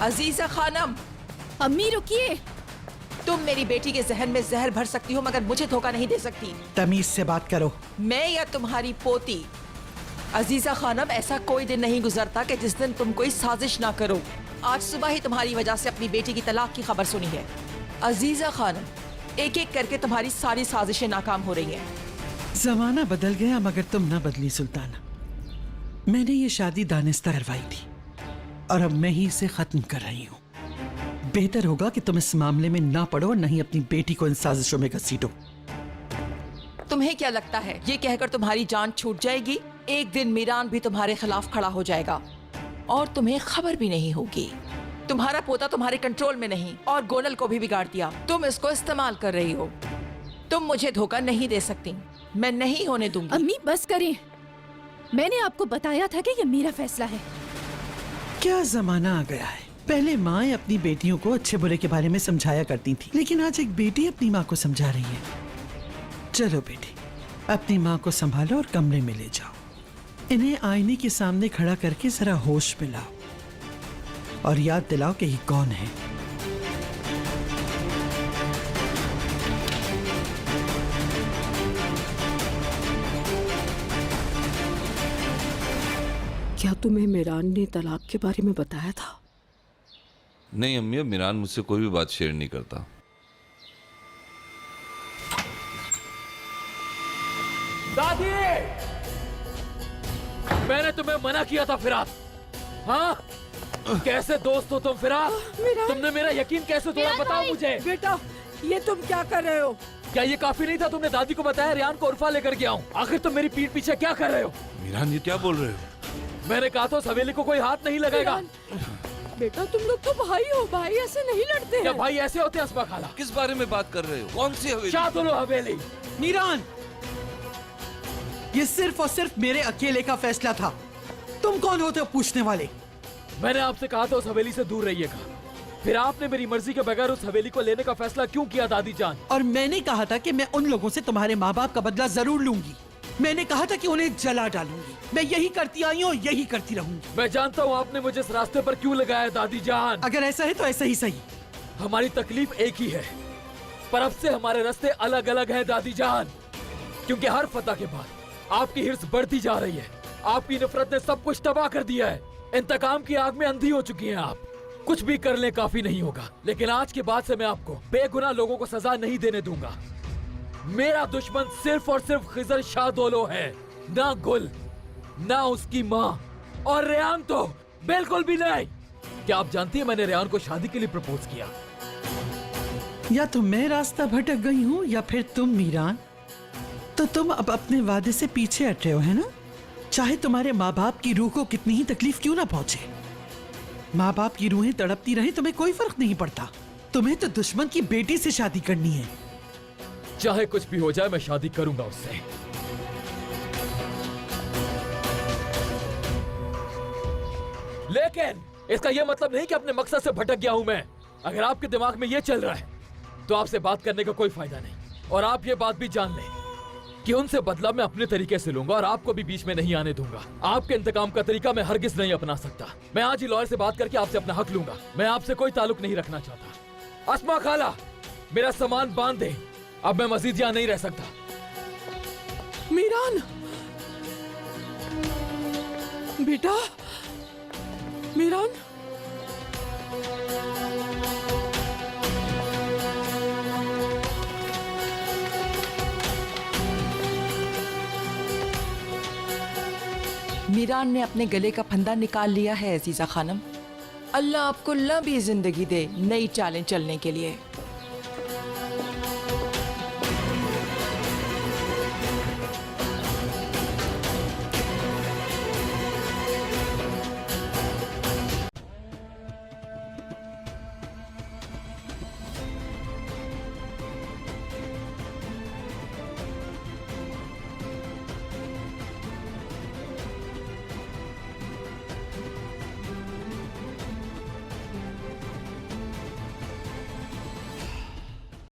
अजीजा खानम, अम्मी रुकिए। तुम मेरी बेटी के जहन में जहर भर सकती हो मगर मुझे धोखा नहीं दे सकती। तमीज से बात करो। मैं या तुम्हारी पोती अजीजा खानम, ऐसा कोई दिन नहीं गुजरता कि जिस दिन तुम कोई साजिश ना करो। आज सुबह ही तुम्हारी वजह से अपनी बेटी की तलाक की खबर सुनी है। अजीजा खानम, एक एक करके तुम्हारी सारी साजिशें नाकाम हो रही हैं। जमाना बदल गया मगर तुम ना बदली सुल्ताना। मैंने ये शादी दानिस्ता करवाई थी और अब मैं ही इसे खत्म कर रही हूँ। बेहतर होगा कि तुम इस मामले में ना पड़ो और नहीं अपनी बेटी को इन साजिशों में घसीटो। तुम्हें क्या लगता है ये कहकर तुम्हारी जान छूट जाएगी? एक दिन मीरान भी तुम्हारे खिलाफ खड़ा हो जाएगा और तुम्हें खबर भी नहीं होगी। तुम्हारा पोता तुम्हारे कंट्रोल में नहीं और गोनल को भी बिगाड़ दिया। तुम इसको इस्तेमाल कर रही हो। तुम मुझे धोखा नहीं दे सकती, मैं नहीं होने दूंगी। अम्मी बस करें, मैंने आपको बताया था कि ये मेरा फैसला है। क्या जमाना आ गया है। पहले माँ अपनी बेटियों को अच्छे बुरे के बारे में समझाया करती थी, लेकिन आज एक बेटी अपनी माँ को समझा रही है। चलो बेटी, अपनी माँ को संभालो और कमरे में ले जाओ। इन्हें आईने के सामने खड़ा करके जरा होश में लाओ और याद दिलाओ कि ये कौन है। क्या तुम्हें मीरान ने तलाक के बारे में बताया था? नहीं अम्मी, अब मीरान मुझसे कोई भी बात शेयर नहीं करता। दादी, मैंने तुम्हें मना किया था फिराद। हाँ, कैसे दोस्त हो तुम फिराद? तुमने मेरा यकीन कैसे तोड़ा, बताओ मुझे। बेटा, ये तुम क्या कर रहे हो? क्या ये काफी नहीं था तुमने दादी को बताया रियान को उर्फा लेकर के आऊं? आखिर तुम मेरी पीठ पीछे क्या कर रहे हो? मीरान, ये क्या बोल रहे हो? मैंने कहा तो हवेली को कोई हाथ नहीं लगाएगा। बेटा, तुम लोग तो भाई हो, भाई ऐसे नहीं लड़ते क्या हैं। भाई ऐसे होते हैं? अस्मा खाला, किस बारे में बात कर रहे हो? कौन सी हवेली? शादुल हवेली। मीरान, ये सिर्फ और सिर्फ मेरे अकेले का फैसला था। तुम कौन होते हो पूछने वाले? मैंने आपसे कहा था उस हवेली से दूर रहिएगा, फिर आपने मेरी मर्जी के बगैर उस हवेली को लेने का फैसला क्यों किया दादी जान? और मैंने कहा था कि मैं उन लोगों से तुम्हारे माँ बाप का बदला जरूर लूंगी। मैंने कहा था कि उन्हें जला डालूंगी। मैं यही करती आई हूँ और यही करती रहूंगी। मैं जानता हूँ आपने मुझे इस रास्ते पर क्यों लगाया दादी जान। अगर ऐसा है तो ऐसा ही सही। हमारी तकलीफ एक ही है, पर अब से हमारे रास्ते अलग अलग हैं दादी जान। क्योंकि हर फतह के बाद आपकी हिर्स बढ़ती जा रही है। आपकी नफरत ने सब कुछ तबाह कर दिया है। इंतकाम की आग में अंधी हो चुकी हैं आप। कुछ भी कर ले काफी नहीं होगा, लेकिन आज के बाद से मैं आपको बेगुनाह लोगों को सजा नहीं देने दूंगा। मेरा दुश्मन सिर्फ और सिर्फ खिजर शाहदोलो है, ना गुल, ना उसकी माँ, और रेहान तो बिल्कुल भी नहीं। क्या आप जानती हैं मैंने रेहान को शादी के लिए प्रपोज किया? या तो मैं रास्ता भटक गई हूँ या फिर तुम मीरान। तो तुम अब अपने वादे से पीछे हट रहे हो, है ना? चाहे तुम्हारे माँ बाप की रूह को कितनी ही तकलीफ क्यों ना पहुंचे। माँ बाप की रूहें तड़पती रही, तुम्हें कोई फर्क नहीं पड़ता। तुम्हें तो दुश्मन की बेटी से शादी करनी है। चाहे कुछ भी हो जाए मैं शादी करूंगा उससे। लेकिन इसका यह मतलब नहीं कि अपने मकसद से भटक गया हूं मैं। अगर आपके दिमाग में यह चल रहा है तो आपसे बात करने का कोई फायदा नहीं। और आप ये बात भी जान लें कि उनसे बदला मैं अपने तरीके से लूंगा और आपको भी बीच में नहीं आने दूंगा। आपके इंतकाम का तरीका मैं हरगिज नहीं अपना सकता। मैं आज ही लॉयर से बात करके आपसे अपना हक लूंगा। मैं आपसे कोई ताल्लुक नहीं रखना चाहता। अस्मा खाला, मेरा सामान बांध दे, अब मैं मजीद यहाँ नहीं रह सकता। मीरान, बेटा, मीरान, मीरान ने अपने गले का फंदा निकाल लिया है अजीजा खानम। अल्लाह आपको लंबी जिंदगी दे नई चालें चलने के लिए।